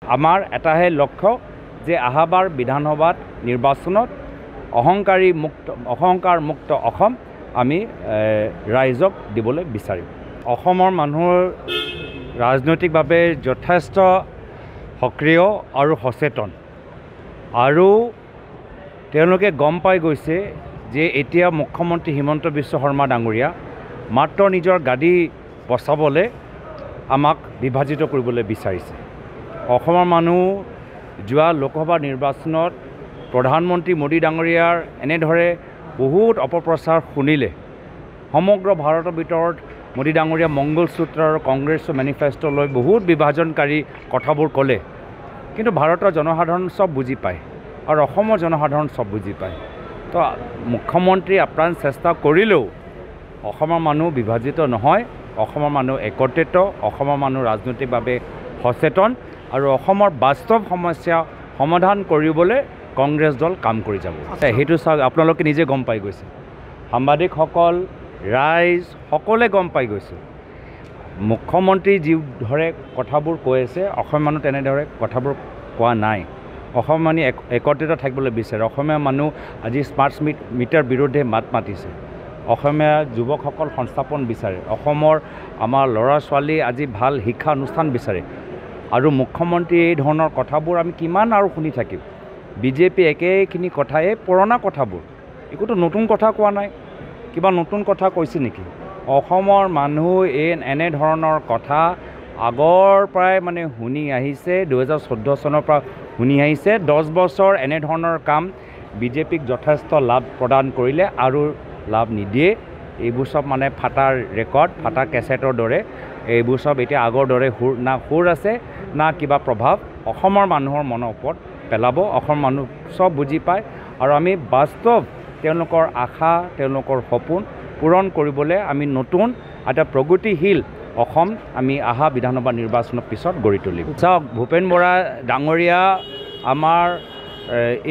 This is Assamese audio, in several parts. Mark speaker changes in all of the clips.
Speaker 1: আমাৰ এটাহে লক্ষ্য যে আহাবাৰ বিধানসভাত নিৰ্বাচনত অহংকাৰ মুক্ত অসম আমি ৰাইজক দিবলৈ বিচাৰিম। অসমৰ মানুহৰ ৰাজনৈতিকভাৱে যথেষ্ট সক্ৰিয় আৰু সচেতন, আৰু তেওঁলোকে গম পাই গৈছে যে এতিয়া মুখ্যমন্ত্ৰী হিমন্ত বিশ্ব শৰ্মা ডাঙৰীয়া মাত্ৰ নিজৰ গাদী বচাবলৈ আমাক বিভাজিত কৰিবলৈ বিচাৰিছে। অসমৰ মানুহ যোৱা লোকসভা নিৰ্বাচনত প্ৰধানমন্ত্ৰী মোদী ডাঙৰীয়াৰ এনেদৰে বহুত অপপ্ৰচাৰ শুনিলে সমগ্ৰ ভাৰতৰ ভিতৰত মোদী ডাঙৰীয়া মংগলসূত্ৰ আৰু কংগ্ৰেছৰ মেনিফেষ্টো লৈ বহুত বিভাজনকাৰী কথাবোৰ ক'লে, কিন্তু ভাৰতৰ জনসাধাৰণ চব বুজি পায় আৰু অসমৰ জনসাধাৰণ চব বুজি পায়। তো মুখ্যমন্ত্ৰী আপ্ৰাণ চেষ্টা কৰিলেও অসমৰ মানুহ বিভাজিত নহয়, অসমৰ মানুহ একত্ৰিত, অসমৰ মানুহ ৰাজনৈতিকভাৱে সচেতন আৰু অসমৰ বাস্তৱ সমস্যা সমাধান কৰিবলৈ কংগ্ৰেছ দল কাম কৰি যাব। সেইটো চাওক, আপোনালোকে নিজে গম পাই গৈছে, সাংবাদিকসকল, ৰাইজ সকলোৱে গম পাই গৈছে। মুখ্যমন্ত্ৰী যিদৰে কথাবোৰ কৈ আছে, অসমৰ মানুহ তেনেদৰে কথাবোৰ কোৱা নাই। অসমৰ মানুহ একত্ৰিত থাকিবলৈ বিচাৰে। অসমীয়া মানুহ আজি স্মাৰ্ট মিটাৰ বিৰুদ্ধে মাত মাতিছে। অসমীয়া যুৱকসকল সংস্থাপন বিচাৰে। অসমৰ আমাৰ ল'ৰা ছোৱালী আজি ভাল শিক্ষা অনুষ্ঠান বিচাৰে। আৰু মুখ্যমন্ত্ৰী এই ধৰণৰ কথাবোৰ আমি কিমান আৰু শুনি থাকিম। বিজেপি একেখিনি কথাই, পুৰণা কথাবোৰ, একোতো নতুন কথা কোৱা নাই। কিবা নতুন কথা কৈছে নেকি? অসমৰ মানুহ এনেধৰণৰ কথা আগৰ পৰাই মানে শুনি আহিছে, 2014 চনৰ পৰা শুনি আহিছে। 10 বছৰ এনেধৰণৰ কাম বিজেপিক যথেষ্ট লাভ প্ৰদান কৰিলে আৰু লাভ নিদিয়ে। এইবোৰ চব মানে ফাটাৰ ৰেকৰ্ড, ফাটা কেছেটৰ দৰে। এইবোৰ চব এতিয়া আগৰ দৰে সুৰ আছে না কিবা প্ৰভাৱ অসমৰ মানুহৰ মনৰ ওপৰত পেলাব। অসমৰ মানুহ চব বুজি পায় আৰু আমি বাস্তৱ তেওঁলোকৰ আশা, তেওঁলোকৰ সপোন পূৰণ কৰিবলৈ আমি নতুন এটা প্ৰগতিশীল অসম আমি অহা বিধানসভা নিৰ্বাচনৰ পিছত গঢ়ি তুলিম। চাওক, ভূপেন বৰা ডাঙৰীয়া আমাৰ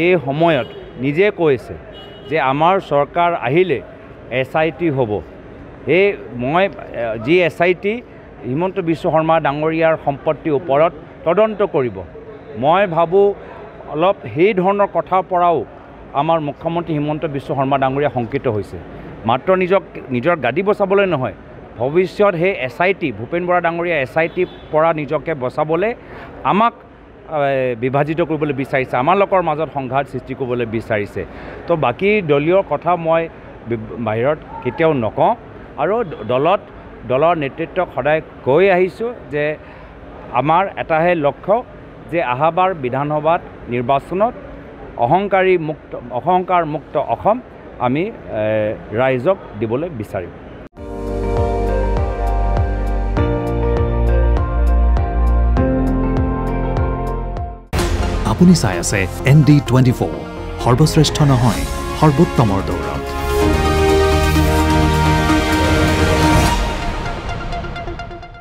Speaker 1: এই সময়ত নিজে কৈছে যে আমাৰ চৰকাৰ আহিলে SIT হ'ব। মই যি SIT হিমন্ত বিশ্ব শৰ্মা ডাঙৰীয়াৰ সম্পত্তিৰ ওপৰত তদন্ত কৰিব। মই ভাবোঁ অলপ সেই ধৰণৰ কথাৰ পৰাও আমাৰ মুখ্যমন্ত্ৰী হিমন্ত বিশ্ব শৰ্মা ডাঙৰীয়া শংকিত হৈছে। মাত্ৰ নিজৰ গাদী বচাবলৈ নহয়, ভৱিষ্যত সেই SIT ভূপেন বৰা ডাঙৰীয়া SIT পৰা নিজকে বচাবলৈ আমাক বিভাজিত কৰিবলৈ বিচাৰিছে, আমাৰ লোকৰ মাজত সংঘাত সৃষ্টি কৰিবলৈ বিচাৰিছে। তো বাকী দলীয় কথা মই বাহিৰত কেতিয়াও নকওঁ, আৰু দলৰ নেতৃত্বক সদায় কৈ আহিছোঁ যে আমাৰ এটাহে লক্ষ্য যে আহাবাৰ বিধানসভাত নিৰ্বাচনত অহংকাৰ মুক্ত অসম আমি ৰাইজক দিবলৈ বিচাৰিম।
Speaker 2: আপুনি চাই আছে ND24, সৰ্বশ্ৰেষ্ঠ নহয়, সৰ্বোত্তমৰ দৌৰ।